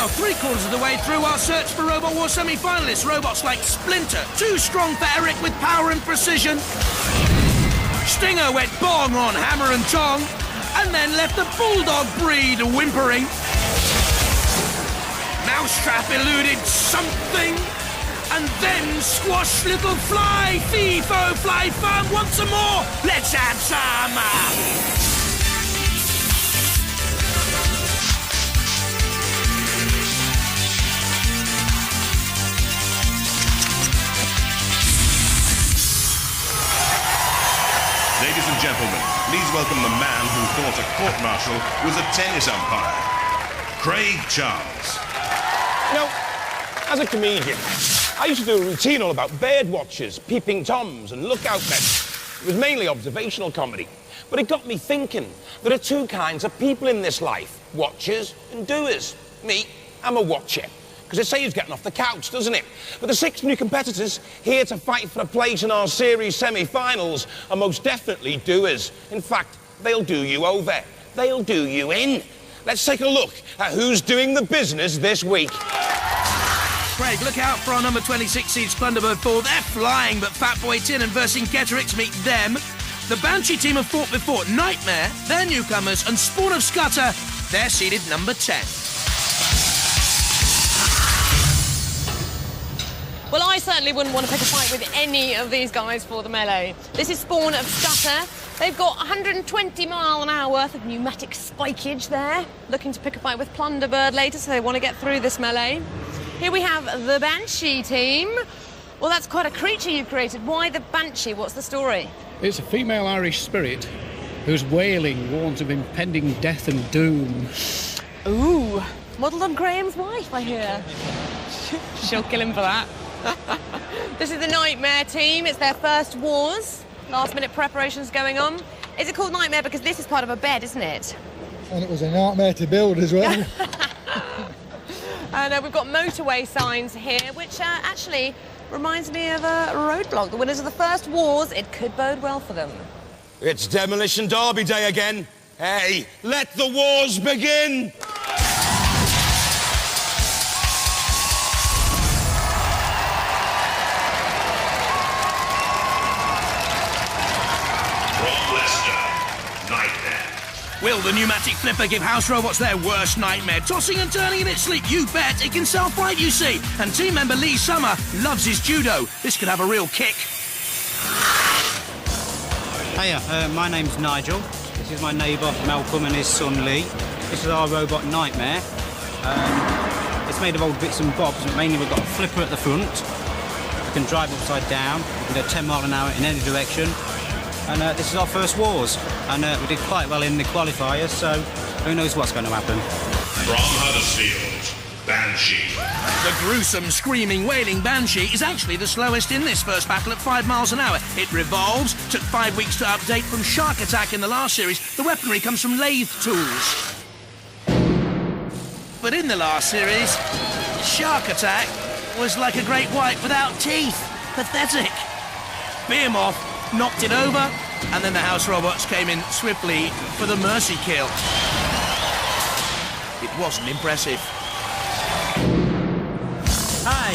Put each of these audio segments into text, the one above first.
now 3/4 of the way through our search for Robot War semi-finalists. Robots like Splinter, too strong for Eric with power and precision. Stinger went bong on Hammer and Tong, and then left the Bulldog breed whimpering. Mousetrap eluded something, and then squashed little Fly. Fee-fo, fly firm, want some more? Let's have some! Ladies and gentlemen, please welcome the man who thought a court-martial was a tennis umpire, Craig Charles. You know, as a comedian, I used to do a routine all about bird watchers, peeping toms and lookout men. It was mainly observational comedy. But it got me thinking, there are two kinds of people in this life, watchers and doers. Me, I'm a watcher, because it saves getting off the couch, doesn't it? But the 6 new competitors here to fight for a place in our series semi-finals are most definitely doers. In fact, they'll do you over. They'll do you in. Let's take a look at who's doing the business this week. Craig, look out for our number 26 seed Splunderbird 4. They're flying, but Fatboy Tin and Vercingetorix meet them. The Banshee team have fought before. Nightmare, they're newcomers, and Spawn of Scudder, they're seeded number 10. Well, I certainly wouldn't want to pick a fight with any of these guys for the melee. This is Spawn of Scudder. They've got 120-mile-an-hour worth of pneumatic spikage there, looking to pick a fight with Plunderbird later, so they want to get through this melee. Here we have the Banshee team. Well, that's quite a creature you've created. Why the Banshee? What's the story? It's a female Irish spirit whose wailing warns of impending death and doom. Ooh, modelled on Graham's wife, I hear. She'll kill him for that. This is the Nightmare team. It's their first wars. Last-minute preparations going on. Is it called Nightmare because this is part of a bed, isn't it? And it was a nightmare to build as well. And we've got motorway signs here, which actually reminds me of a roadblock. The winners of the first wars, it could bode well for them. It's Demolition Derby Day again. Hey, let the wars begin! Will the pneumatic flipper give house robots their worst nightmare? Tossing and turning in its sleep, you bet. It can self-right, you see. And team member Lee Summer loves his judo. This could have a real kick. Hiya, my name's Nigel. This is my neighbour Malcolm and his son Lee. This is our robot Nightmare. It's made of old bits and bobs, but mainly we've got a flipper at the front. We can drive upside down. We can go 10 miles an hour in any direction. And this is our first wars, and we did quite well in the qualifiers, so who knows what's going to happen. From Huddersfield, Banshee. The gruesome, screaming, wailing Banshee is actually the slowest in this first battle at 5 miles an hour. It revolves, took 5 weeks to update from Shark Attack in the last series. The weaponry comes from lathe tools. But in the last series, Shark Attack was like a great white without teeth. Pathetic. Behemoth knocked it over, and then the house robots came in swiftly for the mercy kill. It wasn't impressive. Hi,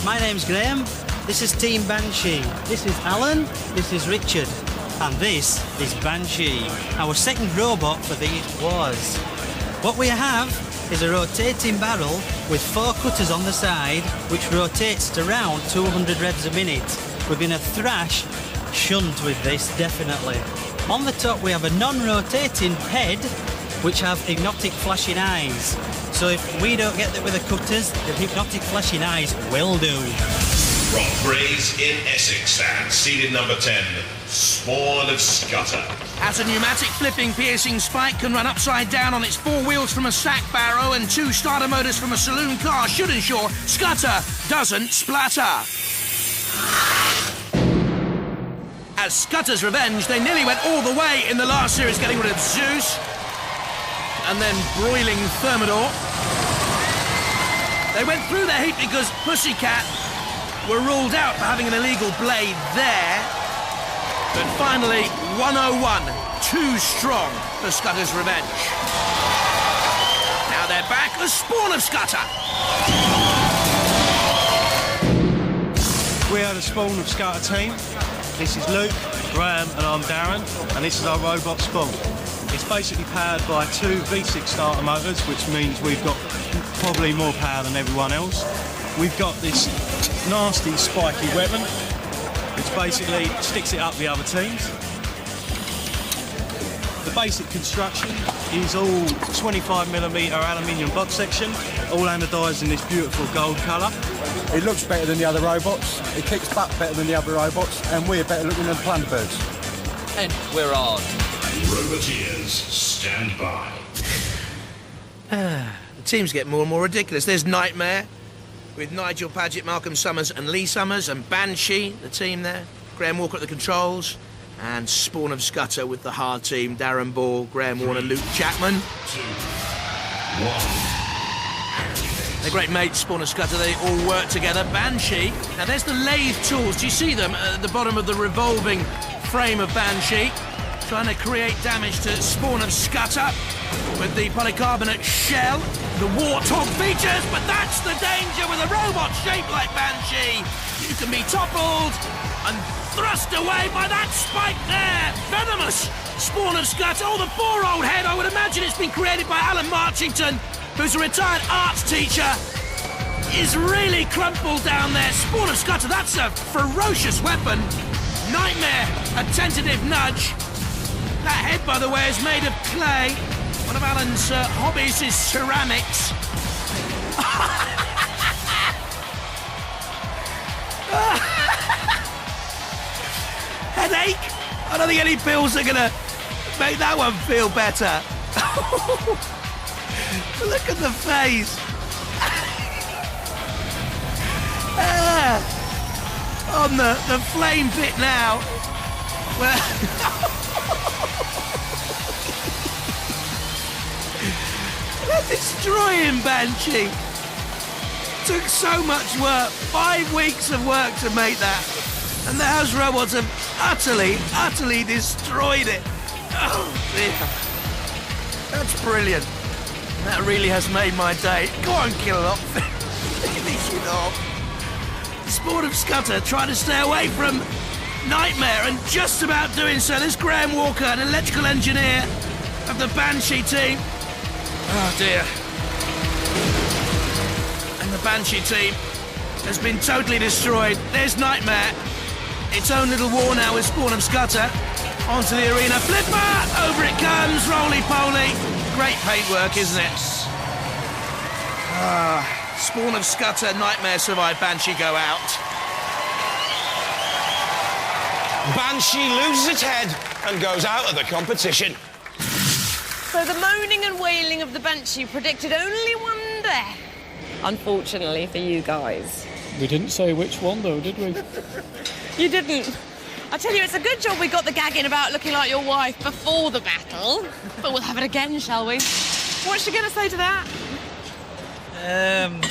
my name's Graham. This is Team Banshee. This is Alan. This is Richard. And this is Banshee, our second robot for these wars. What we have is a rotating barrel with 4 cutters on the side, which rotates at around 200 revs a minute. We're going to thrash shunt with this, definitely. On the top we have a non-rotating head which have hypnotic flashing eyes. So if we don't get it with the cutters, the hypnotic flashing eyes will do. From Grays in Essex and seeded number 10, Spawn of Scudder. As a pneumatic flipping piercing spike can run upside down on its 4 wheels from a sack barrow and 2 starter motors from a saloon car should ensure Scudder doesn't splatter. As Scudder's revenge, they nearly went all the way in the last series, getting rid of Zeus and then broiling Thermidor. They went through their heat because Pussycat were ruled out for having an illegal blade there. But finally, 101, too strong for Scudder's revenge. Now they're back as Spawn of Scudder. We are the Spawn of Scudder team. This is Luke, Graham and I'm Darren, and this is our robot Spawn. It's basically powered by 2 V6 starter motors, which means we've got probably more power than everyone else. We've got this nasty spiky weapon, which basically sticks it up the other teams. The basic construction is all 25mm aluminium box section, all anodised in this beautiful gold colour. It looks better than the other robots, it kicks butt better than the other robots, and we're better looking than Plunderbirds. And we're on. Roboteers, stand by. The teams get more and more ridiculous. There's Nightmare, with Nigel Paget, Malcolm Summers and Lee Summers, and Banshee, the team there. Graham Walker at the controls, and Spawn of Scudder with the hard team. Darren Ball, Graham Warner, Luke Chapman. 2, 1. They're great mates, Spawn of Scudder. They all work together. Banshee. Now there's the lathe tools. Do you see them at the bottom of the revolving frame of Banshee? Trying to create damage to Spawn of Scudder with the polycarbonate shell, the warthog features, but that's the danger with a robot shaped like Banshee. You can be toppled and thrust away by that spike there. Venomous Spawn of Scudder. Oh, the poor old head. I would imagine it's been created by Alan Marchington, who's a retired arts teacher. Is really crumpled down there. Spawn of Scudder, that's a ferocious weapon. Nightmare, a tentative nudge. That head, by the way, is made of clay. One of Alan's hobbies is ceramics. Headache? I don't think any pills are gonna make that one feel better. Look at the face. On the flame bit now. Well, they're destroying Banshee. Took so much work, 5 weeks of work to make that. And the house robots have utterly destroyed it. Oh dear. That's brilliant. That really has made my day. Go on, kill it off. Finish it off. Spawn of Scudder trying to stay away from Nightmare, and just about doing so. There's Graham Walker, an electrical engineer of the Banshee team. Oh dear. And the Banshee team has been totally destroyed. There's Nightmare. Its own little war now with Spawn of Scudder. Onto the arena. Flipper! Over it comes. Roly-poly. Great paintwork, isn't it? Spawn of Scudder, Nightmare survive, Banshee go out. Banshee loses its head and goes out of the competition. So the moaning and wailing of the Banshee predicted only one death. Unfortunately for you guys. We didn't say which one, though, did we? You didn't. I tell you, it's a good job we got the gagging about looking like your wife before the battle. But we'll have it again, shall we? What's she going to say to that?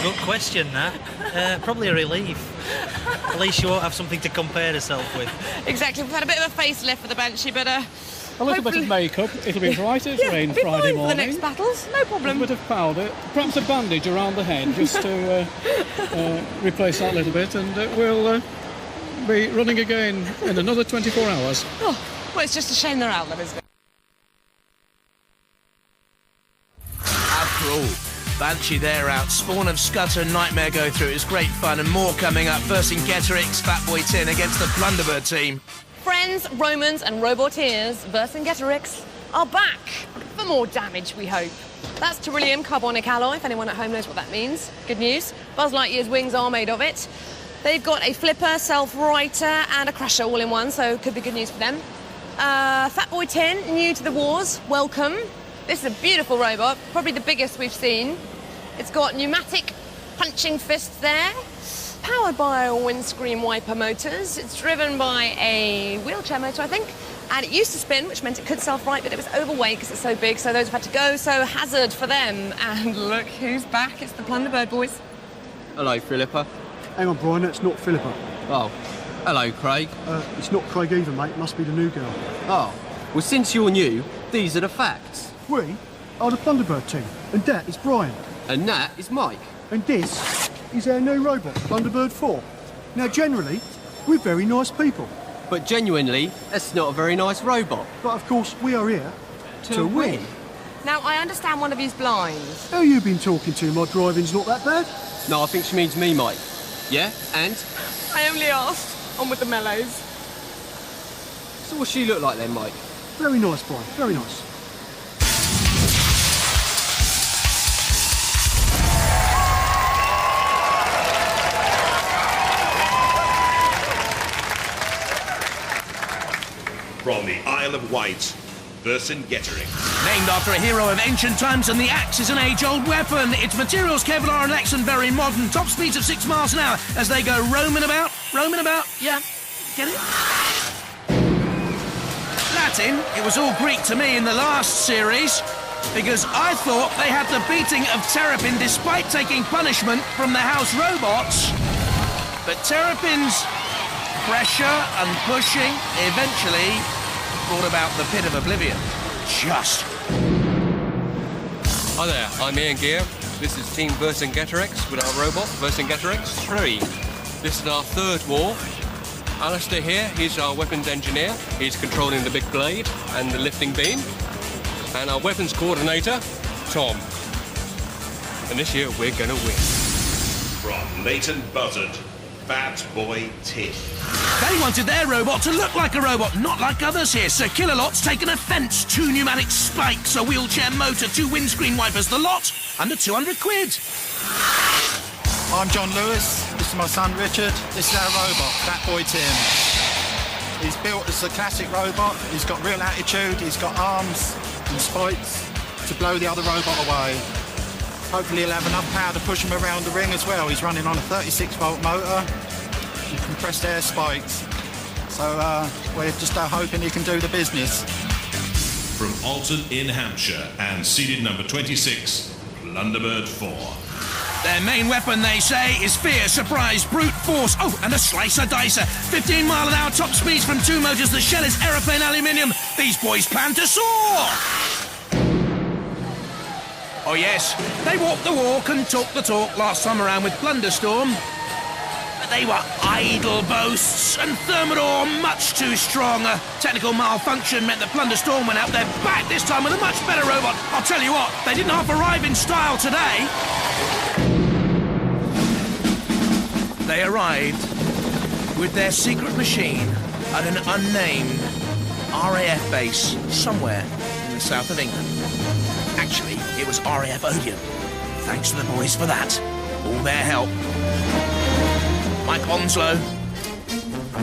Good question, that. Probably a relief. At least she won't have something to compare herself with. Exactly. We've had a bit of a facelift for the Banshee, but a little bit of makeup. It'll be brighter as rain Friday morning. For the next battles, no problem. A bit of powder, perhaps a bandage around the head, just to replace that little bit, and we'll be running again in another 24 hours. Oh, well, it's just a shame they're out, then, isn't it? After all, Banshee they're out. Spawn of Scudder and Nightmare go through. It's great fun, and more coming up. Vercingetorix, Fatboy Tin against the Plunderbird team. Friends, Romans and Roboteers, Vercingetorix are back for more damage, we hope. That's Beryllium carbonic alloy, if anyone at home knows what that means. Good news. Buzz Lightyear's wings are made of it. They've got a flipper, self-righter and a crusher all in one, so could be good news for them. Fatboy Tin, new to the wars, welcome. This is a beautiful robot, probably the biggest we've seen. It's got pneumatic punching fists there, powered by windscreen wiper motors. It's driven by a wheelchair motor, I think, and it used to spin, which meant it could self-right, but it was overweight because it's so big, so those have had to go, so hazard for them. And look who's back, it's the Plunderbird boys. Hello, Philippa. Hang on, Brian, that's not Philippa. Oh, hello, Craig. It's not Craig either, mate. Must be the new girl. Oh, well, since you're new, these are the facts. We are the Thunderbird team, and that is Brian. And that is Mike. And this is our new robot, Thunderbird 4. Now, generally, we're very nice people. But genuinely, that's not a very nice robot. But, of course, we are here to win. Now, I understand one of you's blind. Who you been talking to? My driving's not that bad. No, I think she means me, Mike. Yeah? And? I only asked. On with the mellows. So what's she look like then, Mike? Very nice, Brian. Very nice. From the Isle of Wight, Vercingetorix. Named after a hero of ancient times, and the axe is an age-old weapon. Its materials, Kevlar and Lex, and very modern. Top speeds of 6 miles an hour as they go roaming about. Yeah, get it? Latin, it was all Greek to me in the last series, because I thought they had the beating of Terrapin despite taking punishment from the house robots. But Terrapin's pressure and pushing eventually brought about the pit of oblivion. Just. Hi there, I'm Ian Gear. This is Team Vercingetorix with our robot, Vercingetorix 3. This is our third war. Alistair here, he's our weapons engineer. He's controlling the big blade and the lifting beam. And our weapons coordinator, Tom. And this year we're gonna win. From Leighton Buzzard, Fat Boy Tin. They wanted their robot to look like a robot, not like others here. So Killalot's taken offence. 2 pneumatic spikes, a wheelchair motor, 2 windscreen wipers. The lot, under 200 quid. I'm John Lewis. This is my son Richard. This is our robot, Fat Boy Tim. He's built as a classic robot. He's got real attitude. He's got arms and spikes to blow the other robot away. Hopefully he'll have enough power to push him around the ring as well. He's running on a 36-volt motor and compressed air spikes. So we're just hoping he can do the business. From Alton in Hampshire and seeded number 26, Blunderbird 4. Their main weapon, they say, is fear, surprise, brute force. Oh, and a slicer-dicer. 15 mile an hour top speeds from 2 motors. The shell is aeroplane aluminium. These boys plan to soar. Oh, yes, they walked the walk and talked the talk last time around with Blunderstorm. But they were idle boasts, and Thermidor much too strong. A technical malfunction meant that Blunderstorm went out there back this time with a much better robot. I'll tell you what, they didn't half arrive in style today. They arrived with their secret machine at an unnamed RAF base somewhere in the south of England. Actually, it was RAF Odeon. Thanks to the boys for that. All their help. Mike Onslow,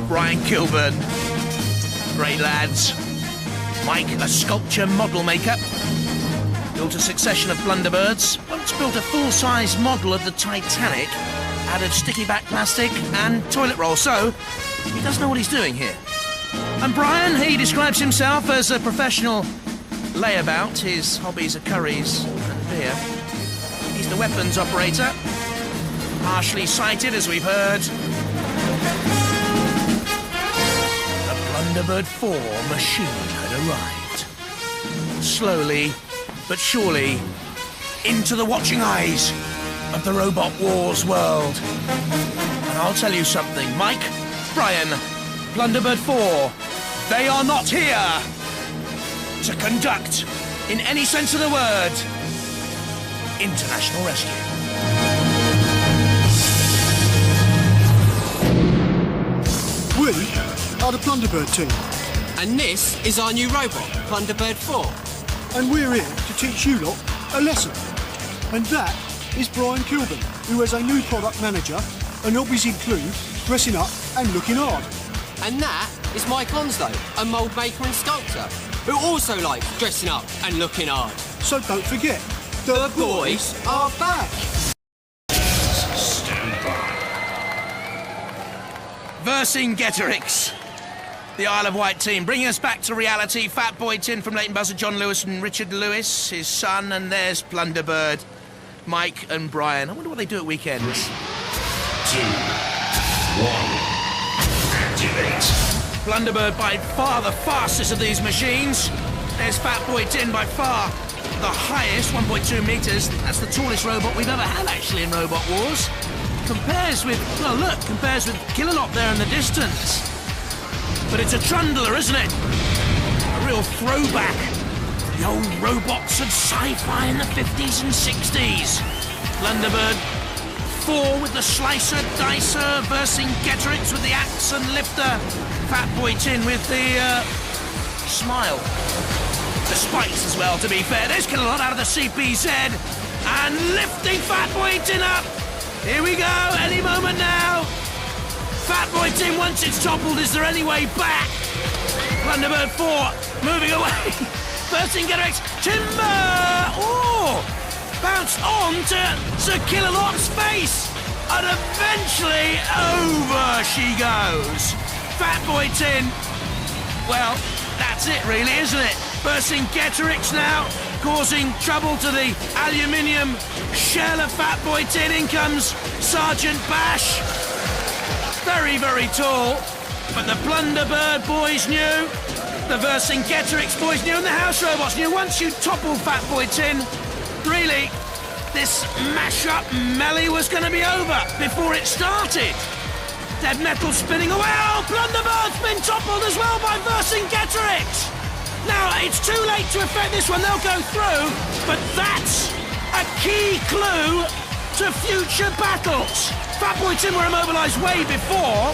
Brian Kilburn, great lads. Mike, a sculpture model maker, built a succession of Blunderbirds. Once built a full-size model of the Titanic out of sticky back plastic and toilet roll, so he does know what he's doing here. And Brian, he describes himself as a professional layabout. His hobbies are curries and beer. He's the weapons operator, partially sighted, as we've heard. The Blunderbird 4 machine had arrived. Slowly, but surely, into the watching eyes of the Robot Wars world. And I'll tell you something, Mike, Brian, Blunderbird 4, they are not here to conduct, in any sense of the word, international rescue. We are the Blunderbird team. And this is our new robot, Blunderbird 4. And we're here to teach you lot a lesson. And that is Brian Kilburn, who has a new product manager, and hobbies include dressing up and looking hard. And that is Mike Onslow, a mould maker and sculptor, who also likes dressing up and looking hard. So don't forget, the boys are back. Stand by. Vercingetorix, the Isle of Wight team, bringing us back to reality. Fat Boy Tin from Leighton Buzzard, John Lewis and Richard Lewis, his son, and there's Blunderbird, Mike and Brian. I wonder what they do at weekends. 2, 1. Activate. Blunderbird by far the fastest of these machines. There's Fat Boy Tin, by far the highest, 1.2 metres. That's the tallest robot we've ever had, actually, in Robot Wars. Compares with, well, look, compares with Killalop there in the distance. But it's a trundler, isn't it? A real throwback to the old robots of sci-fi in the 50s and 60s. Blunderbird 4 with the slicer, dicer, Vercingetorix with the axe and lifter. Fatboy Tin with the smile. The spikes as well, to be fair. There's Killalot out of the CPZ and lifting Fatboy Tin up. Here we go, any moment now. Fatboy Tin, once it's toppled, is there any way back? Blunderbird 4 moving away. Vercingetorix, Timber! Oh! Bounced on to Sir Killalop's face. And eventually over she goes. Fatboy Tin, well, that's it really, isn't it? Vercingetorix now causing trouble to the aluminium shell of Fatboy Tin. In comes Sergeant Bash. Very, very tall. But the Blunderbird boys knew, the Vercingetorix boys knew, and the house robots knew once you toppled Fatboy Tin, really, this mash-up melee was going to be over before it started. Dead metal spinning away. Oh, Blunderbird's been toppled as well by Vercingetorix. Now, it's too late to affect this one. They'll go through, but that's a key clue to future battles. Fatboy Tin were immobilised way before,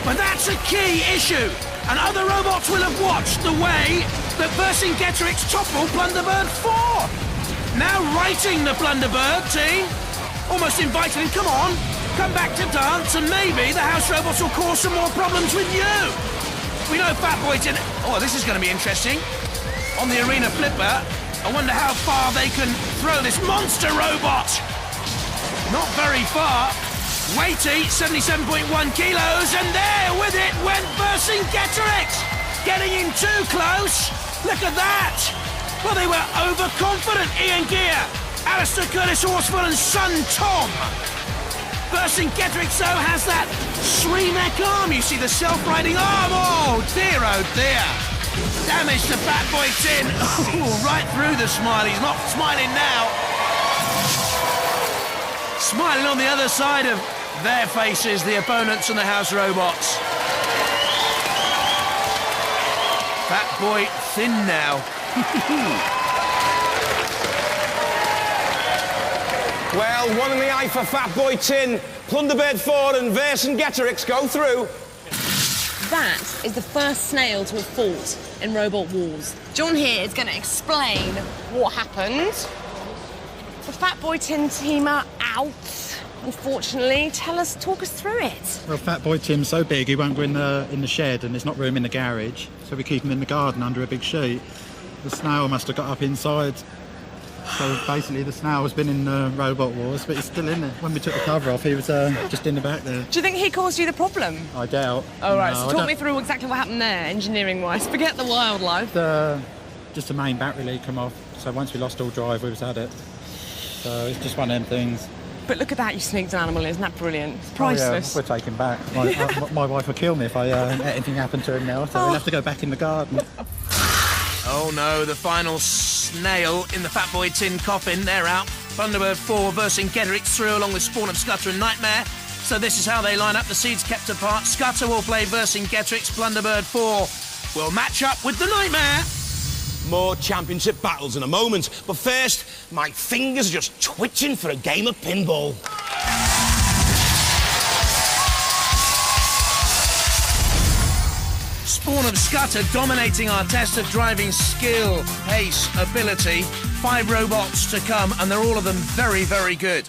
but that's a key issue. And other robots will have watched the way that Vercingetorix toppled Blunderbird 4. Now righting the Blunderbird team, almost inviting him, come on, come back to dance, and maybe the house robots will cause some more problems with you. We know Fatboy Tin. Oh, this is going to be interesting. On the arena flipper, I wonder how far they can throw this monster robot. Not very far. Weighty, 77.1 kilos, and there with it went Vercingetorix. Getting in too close. Look at that. Well, they were overconfident, Ian Gear, Alistair Curtis Horsfall and son Tom. Vercingetorix, though, has that Shriemek arm. You see the self-riding arm. Oh, dear, oh, dear. Damage to Fatboy Tin. Oh, right through the smile. He's not smiling now. Smiling on the other side of their faces, the opponents and the house robots. Fatboy Thin now. Well, one in the eye for Fatboy Tin. Blunderbird 4 and Vercingetorix go through. That is the first snail to have fought in Robot Wars. John here is going to explain what happened. The Fatboy Tin team are out, unfortunately. Talk us through it. Well, Fatboy Tim's so big he won't go in the shed, and there's not room in the garage, so we keep him in the garden under a big sheet. The snail must have got up inside. So basically the snail has been in Robot Wars, but he's still in there. When we took the cover off, he was just in the back there. Do you think he caused you the problem? I doubt. Oh, right, so talk me through exactly what happened there, engineering-wise. Forget the wildlife. Just the main battery lead come off, so once we lost all drive, we was at it. So it's just one of them things. But look at that, you sneaked an animal, isn't that brilliant? It's priceless. Oh, yeah, we're taking back. My wife would kill me if anything happened to him now, so we'll have to go back in the garden. Oh no, the final snail in the Fatboy Tin coffin. They're out. Blunderbird 4 Vercingetorix through along with Spawn of Scudder and Nightmare. So this is how they line up. The seeds kept apart. Scudder will play Vercingetorix. Blunderbird 4 will match up with the Nightmare. More championship battles in a moment. But first, my fingers are just twitching for a game of pinball. Spawn of Scudder dominating our test of driving skill, pace, ability. 5 robots to come, and they're all of them very, very good.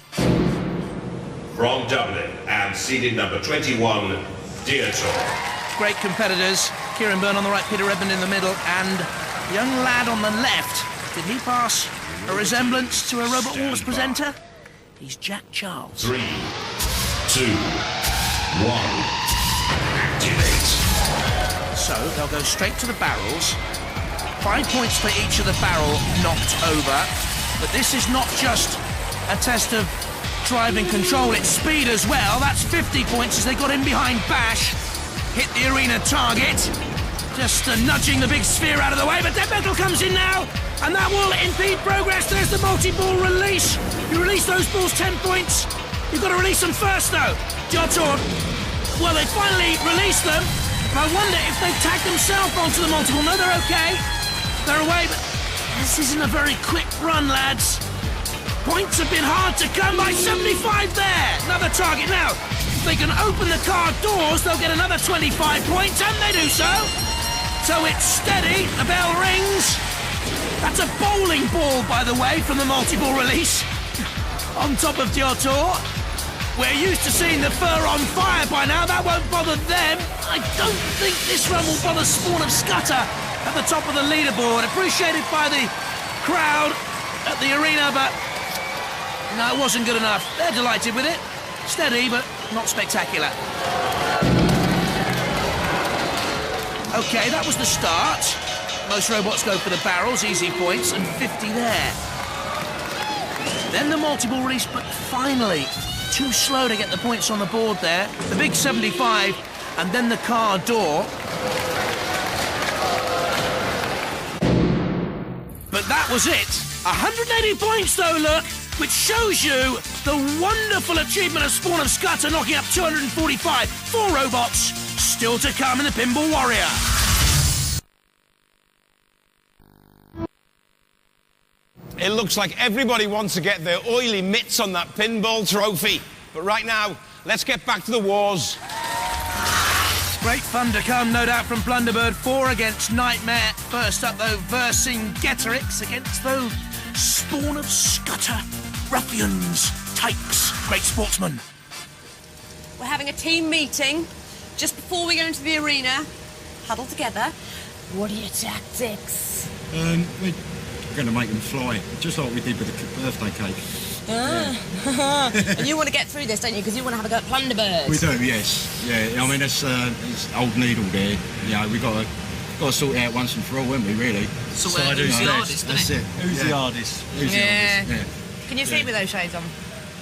From Dublin and seeded number 21, Deotor. Great competitors. Kieran Byrne on the right, Peter Redmond in the middle, and young lad on the left. Did he pass a resemblance to a Robot Wars presenter? He's Jack Charles. 3, 2, 1, activate. So they'll go straight to the barrels. 5 points for each of the barrel knocked over. But this is not just a test of driving control, it's speed as well. That's 50 points as they got in behind Bash. Hit the arena target. Just nudging the big sphere out of the way, but Dead Metal comes in now, and that will impede progress. There's the multi-ball release. You release those balls, 10 points. You've got to release them first, though. Jotor, well, they finally released them, and I wonder if they've tagged themselves onto the multi-ball. No, they're okay. They're away, but this isn't a very quick run, lads. Points have been hard to come by. 75 there. Another target now. If they can open the car doors, they'll get another 25 points, and they do so. So it's steady. The bell rings. That's a bowling ball, by the way, from the multi-ball release. On top of Diotor. We're used to seeing the fur on fire by now. That won't bother them. I don't think this run will bother Spawn of Scudder at the top of the leaderboard. Appreciated by the crowd at the arena, but no, it wasn't good enough. They're delighted with it. Steady, but not spectacular. OK, that was the start. Most robots go for the barrels, easy points, and 50 there. Then the multi-ball release, but finally, too slow to get the points on the board there. The big 75, and then the car door. But that was it. 180 points, though, look, which shows you the wonderful achievement of Spawn of Scudder, knocking up 245. 4 robots still to come in the Pinball Warrior. It looks like everybody wants to get their oily mitts on that pinball trophy. But right now, let's get back to the wars. Great fun to come, no doubt, from Blunderbird. 4 against Nightmare. First up, though, Vercingetorix against those Spawn of Scudder. Ruffians, tykes, great sportsmen. We're having a team meeting just before we go into the arena. Huddle together. What are your tactics? We're going to make them fly, just like we did with the birthday cake. And you want to get through this, don't you? Because you want to have a go at Blunderbird. We do, yes. Yeah, I mean, it's old needle there. Yeah, we've got to sort it out once and for all, haven't we, really? Sort out who's the hardest, that's it. Who's the hardest? Who's the hardest? Yeah. Can you see with those shades on?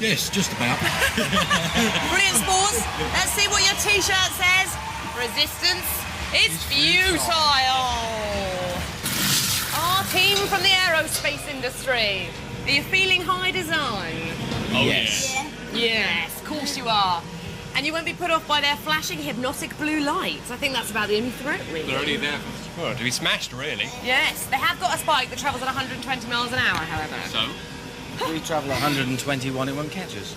Yes, just about. Brilliant, Spawns. Let's see what your T-shirt says. Resistance is futile. Our team from the aerospace industry. Are you feeling high design? Oh, yes. Yes, of course you are. And you won't be put off by their flashing hypnotic blue lights. I think that's about the only threat, really. They're only there to be smashed, really. Yes, they have got a spike that travels at 120 miles an hour, however. So? We travel 121, it won't catch us.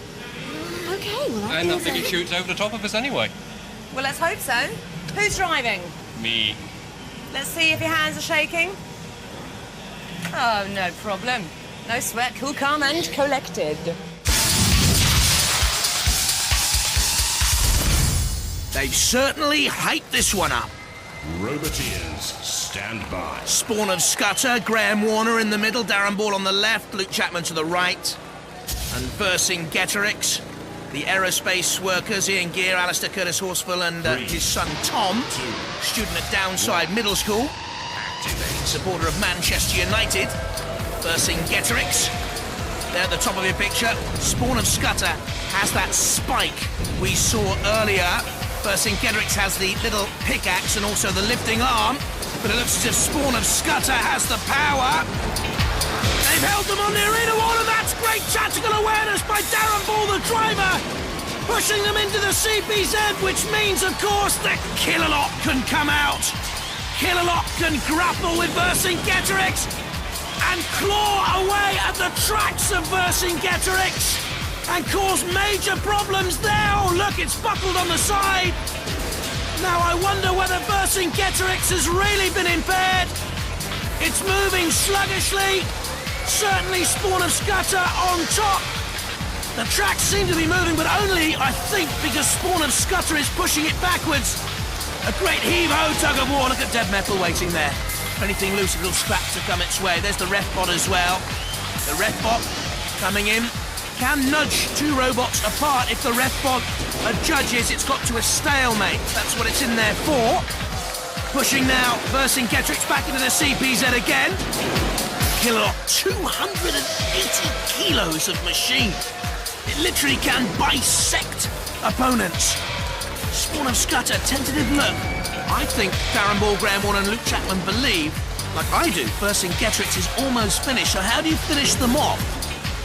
OK, well, And I think it shoots over the top of us anyway. Well, let's hope so. Who's driving? Me. Let's see if your hands are shaking. Oh, no problem. No sweat, cool, calm and collected. They've certainly hyped this one up. Roboteers, stand by. Spawn of Scudder, Graham Warner in the middle, Darren Ball on the left, Luke Chapman to the right. And Vercingetorix, the aerospace workers, Ian Gear, Alistair Curtis Horsfall and his son Tom, student at Downside Middle School, supporter of Manchester United. Vercingetorix. There at the top of your picture, Spawn of Scudder has that spike we saw earlier. Vercingetorix has the little pickaxe and also the lifting arm, but it looks as if Spawn of Scudder has the power. They've held them on the arena wall, and that's great tactical awareness by Darren Ball, the driver, pushing them into the CPZ, which means, of course, the Killalot can come out. Killalot can grapple with Vercingetorix and claw away at the tracks of Vercingetorix and cause major problems there. Oh, look, it's buckled on the side. Now, I wonder whether Vercingetorix has really been impaired. It's moving sluggishly. Certainly Spawn of Scudder on top. The tracks seem to be moving, but only, I think, because Spawn of Scudder is pushing it backwards. A great heave-ho tug of war. Look at Dead Metal waiting there. If anything loose, a little scrap to come its way. There's the ref bot as well. The ref bot coming in. Can nudge 2 robots apart if the ref bot judges it's got to a stalemate. That's what it's in there for. Pushing now, Vercingetorix back into the CPZ again. Killalot, 280 kilos of machine. It literally can bisect opponents. Spawn of Scudder, tentative look. I think Darren Ball, Graham Warner and Luke Chapman believe, like I do, Vercingetorix is almost finished. So how do you finish them off?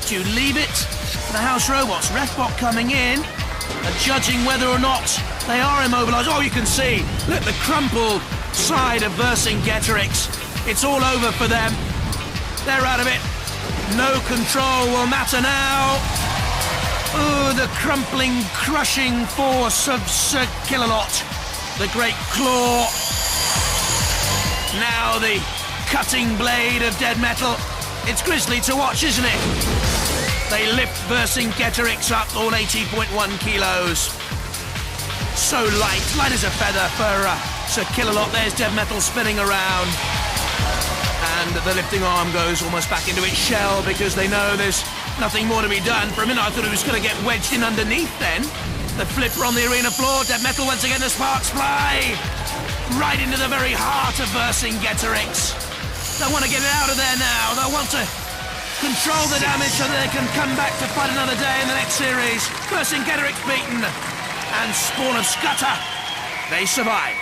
Do you leave it to the House Robots? Refbot coming in and judging whether or not they are immobilised. Oh, you can see, look, the crumpled side of Vercingetorix. It's all over for them. They're out of it. No control will matter now. Oh, the crumpling, crushing force of Sir Killalot. The great claw. Now the cutting blade of dead metal. It's grisly to watch, isn't it? They lift Vercingetorix up, all 80.1 kilos. So light as a feather for Sir Killalot. There's dead metal spinning around. And the lifting arm goes almost back into its shell because they know there's nothing more to be done. For a minute I thought it was going to get wedged in underneath then. The flipper on the arena floor, dead metal once again, the sparks fly. Right into the very heart of Vercingetorix. They want to get it out of there now. They want to control the damage so that they can come back to fight another day in the next series. Vercingetorix beaten. And Spawn of Scudder, they survive.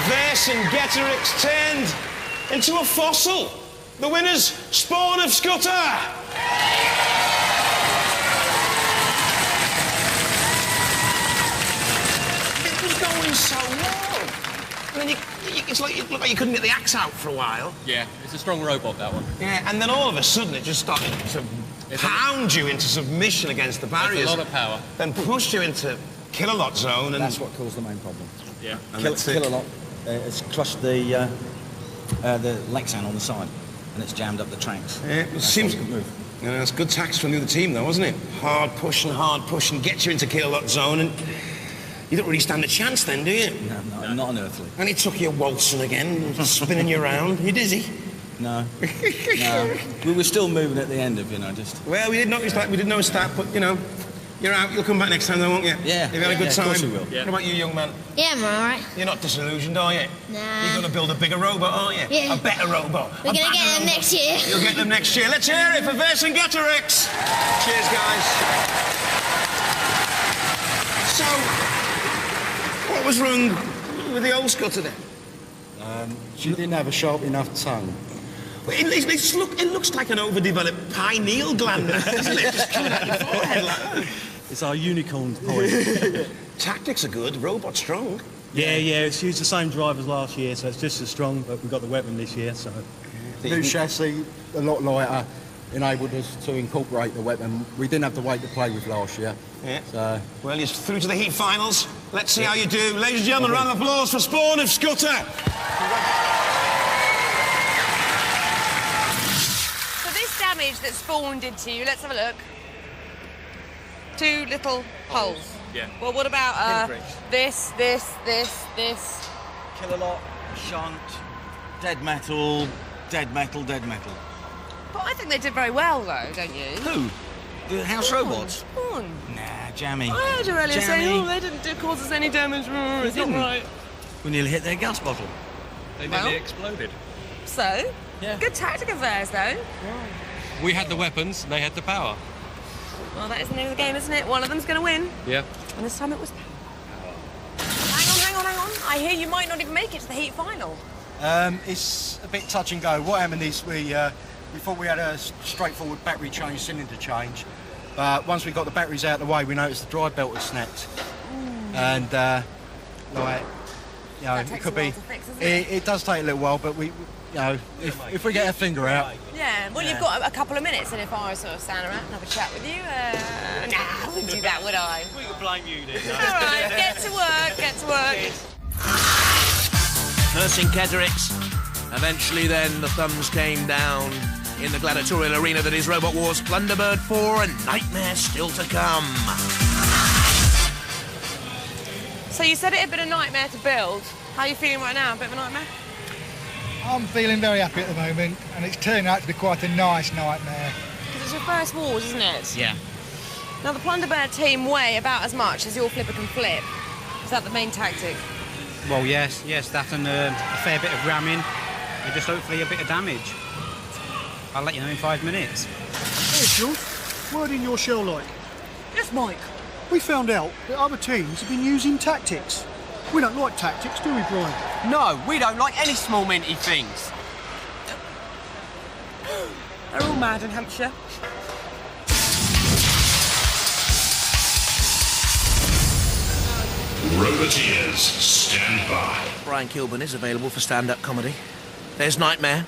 Vercingetorix turned into a fossil. The winner's Spawn of Scudder. It was going so well. And then it's like it looked like you couldn't get the axe out for a while. Yeah, it's a strong robot, that one. Yeah, and then all of a sudden it just started to pound you into submission against the barriers. That's a lot of power. Then pushed you into Killalot zone. And that's what caused the main problem. Yeah. Killalot has crushed the Lexan on the side, and it's jammed up the tracks. Yeah, it seems good move. Yeah, it's good tactics from the other team, though, wasn't it? Hard pushing, gets you into Killalot zone, and you don't really stand a chance then, do you? No, not unearthly. And he took you waltzing again, spinning you around. You dizzy? No. No. We were still moving at the end of, just... Well, we did notice that, but, you're out. You'll come back next time, though, won't you? Yeah. You've had a good time. Of course we will. Yeah. What about you, young man? Yeah, I'm alright. You're not disillusioned, are you? Nah. You're going to build a bigger robot, aren't you? Yeah. A better robot. We're going to get them next year. You'll get them next year. Let's hear it for Vercingetorix. Cheers, guys. So, what was wrong with the old Scudder then? She didn't have a sharp enough tongue. Well, it looks like an overdeveloped pineal gland, doesn't it? Just coming out your forehead like that. It's our unicorn point. Tactics are good, robot strong. Yeah, it's used the same drive as last year, so it's just as strong, but we've got the weapon this year, so... New chassis, a lot lighter, enabled us to incorporate the weapon. We didn't have the weight to play with last year. Yeah. So... Well, you're through to the heat finals. Let's see how you do. Ladies and gentlemen, round of applause for Spawn of Scudder. So this damage that Spawn did to you, let's have a look. 2 little holes. Yeah. Well, what about this? Killalot, shunt, dead metal. But I think they did very well, though, don't you? Who? The House Robots? Spawn. Nah, jammy. I heard you earlier saying, they didn't cause us any damage. It's not right. We nearly hit their gas bottle. They nearly exploded. So, yeah. Good tactic of theirs, though. We had the weapons, and they had the power. Well, that is the name of the game, isn't it? One of them's going to win. Yeah. And this time it was power. Hang on. I hear you might not even make it to the heat final. It's a bit touch and go. What happened is we thought we had a straightforward battery change, cylinder change, but once we got the batteries out of the way, we noticed the drive belt had snapped. And it could be. It does take a little while, but if we get our finger out. Yeah. Well, you've got a couple of minutes, and if I was sort of stand around and have a chat with you, I wouldn't do that, would I? We could blame you then. All right, get to work. Vercingetorix. Eventually then the thumbs came down in the gladiatorial arena that is Robot Wars Plunderbird 4 and Nightmare still to come. So you said it had been a nightmare to build. How are you feeling right now? A bit of a nightmare? I'm feeling very happy at the moment, and it's turned out to be quite a nice nightmare. Because it's your first wars, isn't it? Yeah. Now the Plunderbird team weigh about as much as your flipper can flip. Is that the main tactic? Well, yes, that and a fair bit of ramming and just hopefully a bit of damage. I'll let you know in 5 minutes. Hey, Jules, word in your shell like. Yes, Mike. We found out that other teams have been using tactics. We don't like tactics, do we, Brian? No, we don't like any small minty things. They're all mad in Hampshire. Roboteers, stand by. Brian Kilburn is available for stand-up comedy. There's Nightmare.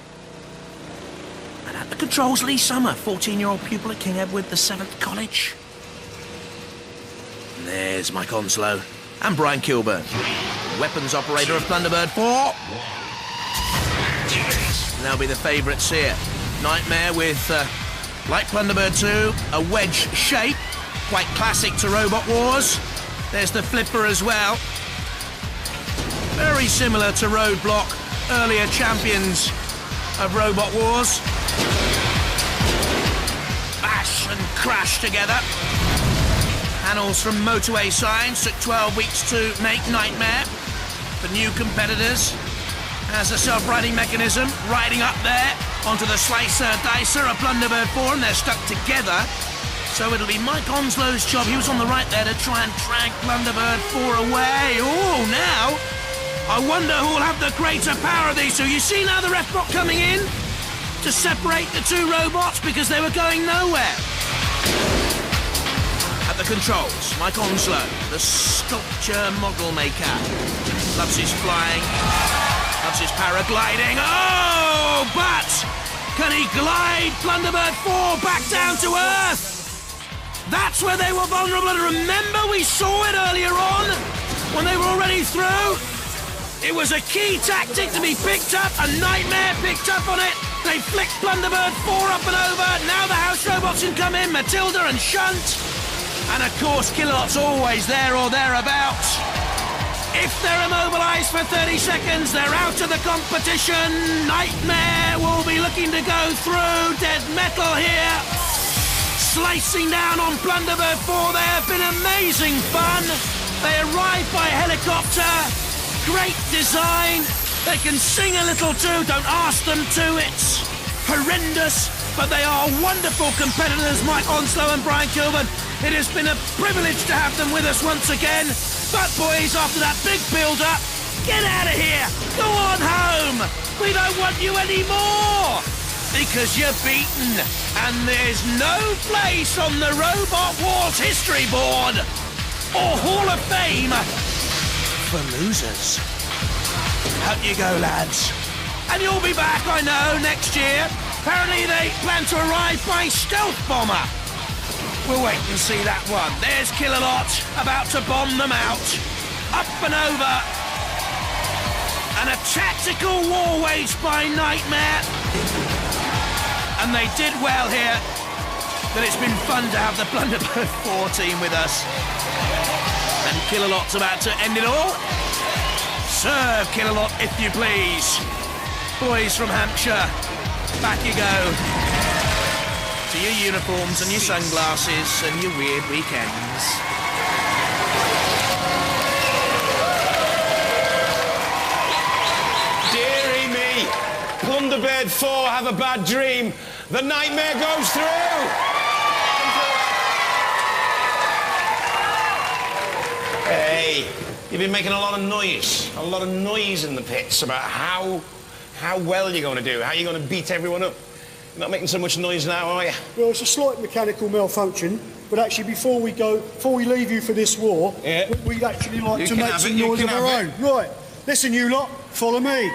And at the controls, Lee Summer, 14-year-old pupil at King Edward VII College. And there's Mike Onslow and Brian Kilburn, weapons operator of Thunderbird 4. And they'll be the favourites here. Nightmare with, like Thunderbird 2, a wedge shape, quite classic to Robot Wars. There's the flipper as well. Very similar to Roadblock, earlier champions of Robot Wars. Bash and crash together. Panels from motorway signs took 12 weeks to make Nightmare. For new competitors, has a self-riding mechanism riding up there onto the slicer dicer of Thunderbird 4, and they're stuck together. So it'll be Mike Onslow's job, he was on the right there, to try and drag Thunderbird 4 away. Oh, now, I wonder who'll have the greater power of these two. You see now the ref bot coming in to separate the two robots because they were going nowhere. At the controls, Mike Onslow, the sculpture model maker. Loves his flying, loves his paragliding. Oh, but can he glide Thunderbird 4 back down to Earth? That's where they were vulnerable, and remember we saw it earlier on when they were already through. It was a key tactic to be picked up, a Nightmare picked up on it. They flicked Thunderbird 4 up and over. Now the house robots can come in, Matilda and Shunt. And of course, Kilolot's always there or thereabouts. If they're immobilised for 30 seconds, they're out of the competition. Nightmare will be looking to go through. Dead Metal here. Slicing down on Thunderbird 4. They have been amazing fun. They arrive by helicopter. Great design. They can sing a little too. Don't ask them to. It's horrendous. But they are wonderful competitors, Mike Onslow and Brian Kilburn. It has been a privilege to have them with us once again. But boys, after that big build-up, get out of here. Go on home. We don't want you anymore. Because you're beaten, and there's no place on the Robot Wars history board or Hall of Fame for losers. Up you go, lads. And you'll be back, I know, next year. Apparently they plan to arrive by stealth bomber. We'll wait and see that one. There's Kilolot about to bomb them out. Up and over. And a tactical war waged by Nightmare. And they did well here, but it's been fun to have the Thunderbird 4 team with us. And Kilolot's about to end it all. Serve, Kilolot, if you please. Boys from Hampshire, back you go. To your uniforms and your sunglasses and your weird weekends. Dearie me, Thunderbird 4 have a bad dream. The Nightmare goes through. Hey, you've been making a lot of noise in the pits about how well you're going to do, how you're going to beat everyone up. You're not making so much noise now, are you? Well, it's a slight mechanical malfunction, but actually before we leave you for this war, we'd actually like to make some noise of our own. Right, listen you lot, follow me.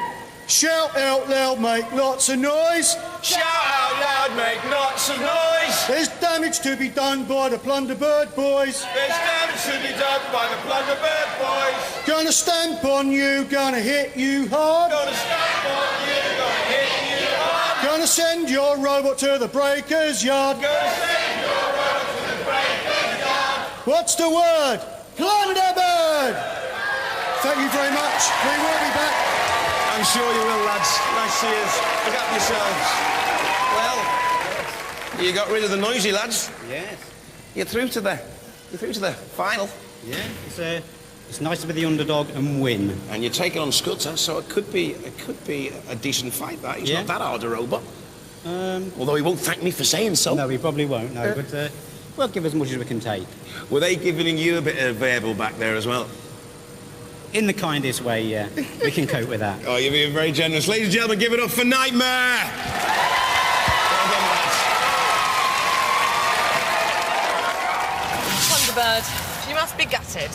Shout out loud, make lots of noise. Shout out loud, make lots of noise. There's damage to be done by the Thunderbird boys. There's damage to be done by the Thunderbird boys. Gonna stamp on you, gonna hit you hard. Gonna stamp on you, gonna hit you hard. Gonna send your robot to the breaker's yard. Gonna send your robot to the breaker's yard. What's the word? Thunderbird! Thank you very much. We will be back. I'm sure you will, lads. Nice seers. Look after yourselves. Well, you got rid of the noisy lads. Yes. You're through to the final. Yeah, it's nice to be the underdog and win. And you're taking on Scudder, so it could be a decent fight. That he's not that hard a robot. Although he won't thank me for saying so. No, he probably won't. No, but we'll give as much as we can take. Were they giving you a bit of verbal back there as well? In the kindest way, yeah. We can cope with that. Oh, you're being very generous. Ladies and gentlemen, give it up for Nightmare! Thunderbird, you must be gutted.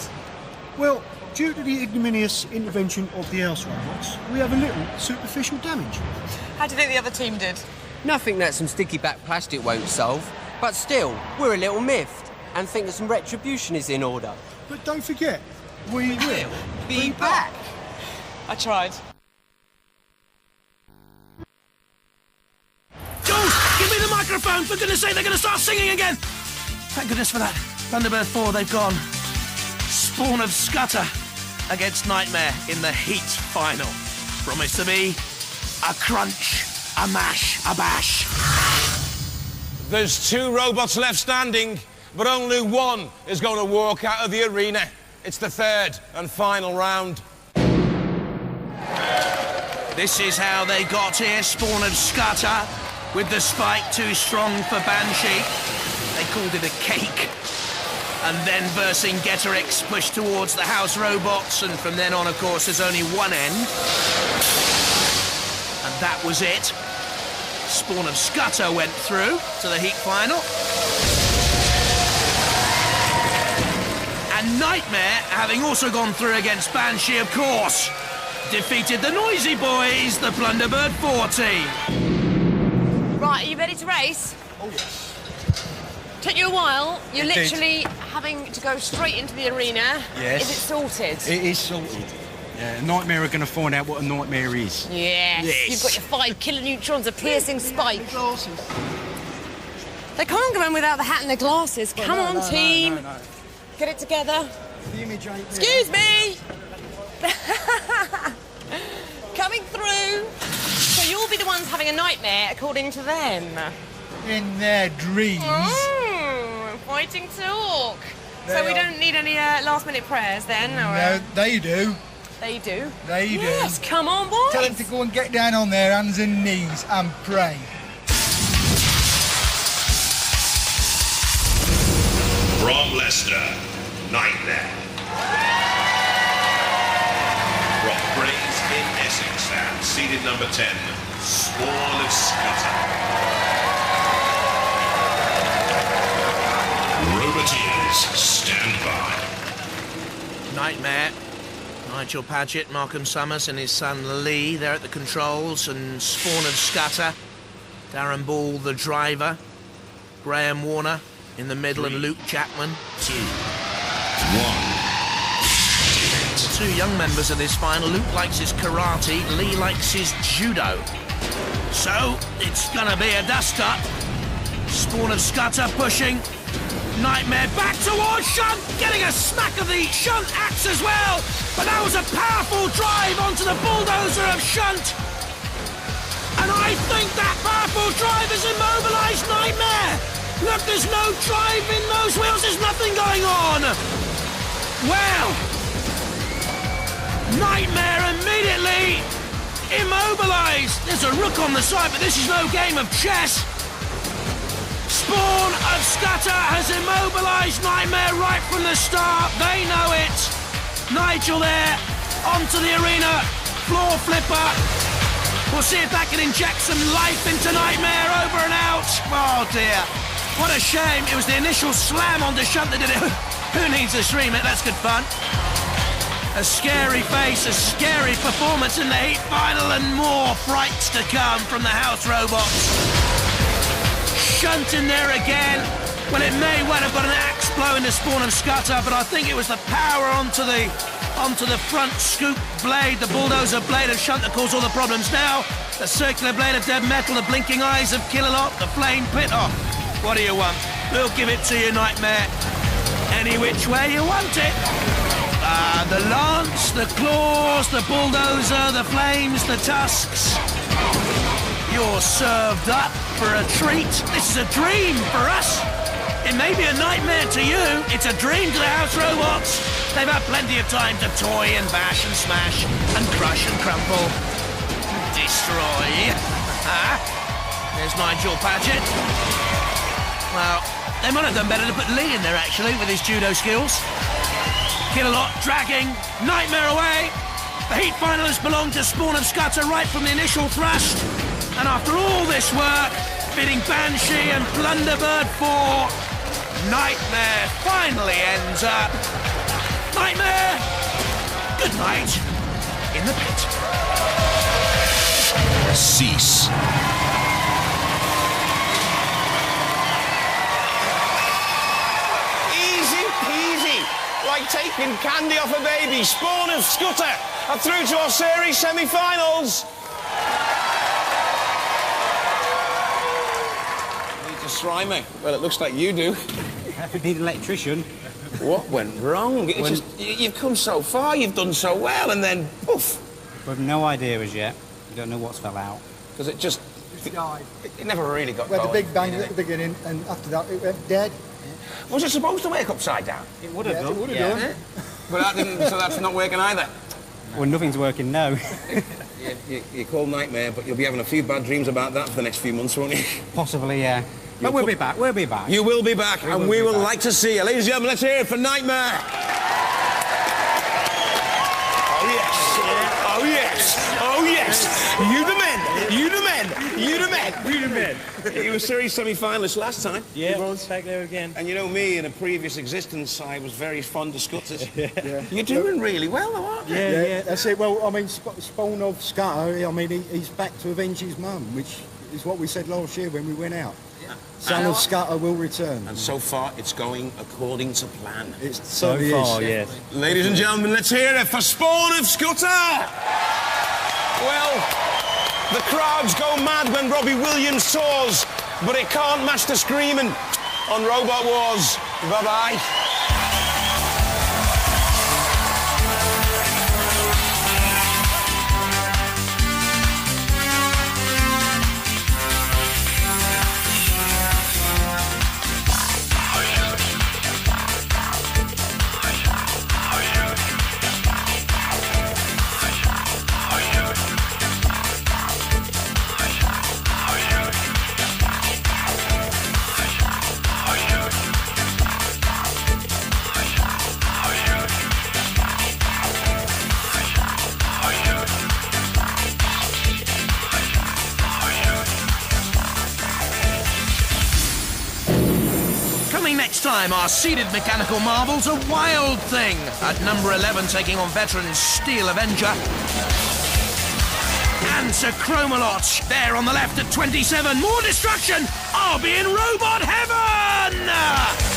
Well, due to the ignominious intervention of the house robots, we have a little superficial damage. How do you think the other team did? Nothing that some sticky back plastic won't solve, but still, we're a little miffed and think that some retribution is in order. But don't forget, we will be back. I tried. Jules, give me the microphone! For goodness sake, they're going to start singing again! Thank goodness for that. Thunderbird 4, they've gone. Spawn of Scudder against Nightmare in the Heat final. Promise to be a crunch, a mash, a bash. There's 2 robots left standing, but only one is going to walk out of the arena. It's the 3rd and final round. This is how they got here. Spawn of Scudder with the spike too strong for Banshee. They called it a cake. And then Vercingetorix pushed towards the house robots, and from then on, of course, there's only one end. And that was it. Spawn of Scudder went through to the Heat final. And Nightmare, having also gone through against Banshee, of course, defeated the Noisy Boys, the Blunderbird 4 team. Right, are you ready to race? Oh, yes. Took you a while. You're It did. literally having to go straight into the arena. Yes. Is it sorted? It is sorted. Nightmare are going to find out what a nightmare is. Yes. You've got your 5 kilonewtrons of piercing spike. They can't go in without the hat and the glasses. Well, Come on, team. No. Get it together. The image ain't there. Excuse me. Coming through. So you'll be the ones having a nightmare, according to them. In their dreams. Fighting talk. They So we are- don't need any last-minute prayers then? Or, No, they do. They do? They do. Yes, come on, boys. Tell them to go and get down on their hands and knees and pray. From Leicester, Nightmare. From Grays in Essex and seeded number 10, Spawn of Scudder. Roboteers, stand by. Nightmare. Nigel Paget, Markham Summers and his son Lee, they're at the controls, and Spawn of Scudder, Darren Ball, the driver, Graham Warner in the middle, and Luke Chapman. 2, 1. The 2 young members of this final. Luke likes his karate, Lee likes his judo. So, it's gonna be a dust-up. Spawn of Scudder pushing. Nightmare back towards Shunt, getting a smack of the Shunt axe as well. But that was a powerful drive onto the bulldozer of Shunt. And I think that powerful drive has immobilised Nightmare. Look, there's no drive in those wheels, there's nothing going on. Well, Nightmare immediately immobilised. There's a rook on the side, but this is no game of chess. Spawn of Scudder has immobilised Nightmare right from the start. They know it. Nigel there, onto the arena, floor flipper. We'll see if that can inject some life into Nightmare. Over and out. Oh dear. What a shame. It was the initial slam onto Shunt that did it. Who needs to stream it? That's good fun. A scary face, a scary performance in the Heat final, and more frights to come from the house robots. Shunt in there again. Well, it may well have got an axe blow in the Spawn of Scudder, but I think it was the power onto the front scoop blade, the bulldozer blade of Shunt that caused all the problems. Now, the circular blade of dead metal, the blinking eyes of Killalot, the flame pit. Oh, what do you want? We'll give it to you, Nightmare. Any which way you want it. The lance, the claws, the bulldozer, the flames, the tusks. You're served up for a treat. This is a dream for us. It may be a nightmare to you. It's a dream to the house robots. They've had plenty of time to toy and bash and smash and crush and crumple. Destroy. There's Nigel Paget. Well, they might have done better to put Lee in there, actually, with his judo skills. Killalot dragging Nightmare away. The heat finalists belong to Spawn of Scudder right from the initial thrust. And after all this work, bidding Banshee and Blunderbird for Nightmare finally ends up. Nightmare, good night in the pit. Cease. Easy peasy, like taking candy off a baby. Spawn of Scudder are through to our series semi-finals. Need to try me? Well, it looks like you do. We need an electrician. What went wrong? You've come so far, you've done so well, and then poof. We've no idea as yet. We don't know what's fell out. Because it just died. It never really got We had going. the big bang at the beginning, and after that it went dead. Was it supposed to wake upside down? It would have done. It would have done. But that didn't, so that's not working either. Well, nothing's working now. You call Nightmare, but you'll be having a few bad dreams about that for the next few months, won't you? Possibly, yeah. But we'll be back. We'll be back. You will be back, and we will like to see you. Ladies and gentlemen, let's hear it for Nightmare. Oh, yes. Oh, yes. Oh, yes. You the men. You the men. You the men. You the men. You were series semi-finalist last time. Yeah, back there again. And you know me, in a previous existence, I was very fond of Scutters. Yeah. You're doing really well, though, aren't you? Yeah, that's it. Well, I mean, Spawn of Scudder, I mean, he's back to avenge his mum, which is what we said last year when we went out. Son of Scudder will return. And so far, it's going according to plan. It's so far, yes. Ladies and gentlemen, let's hear it for Spawn of Scudder! Well, the crowds go mad when Robbie Williams tours, but it can't match the screaming on Robot Wars. Bye-bye. Coming next time, our seeded mechanical marvels, A Wild Thing. At number 11, taking on veteran Steel Avenger. And Sir Chromalot, there on the left at 27. More destruction! I'll be in Robot Heaven!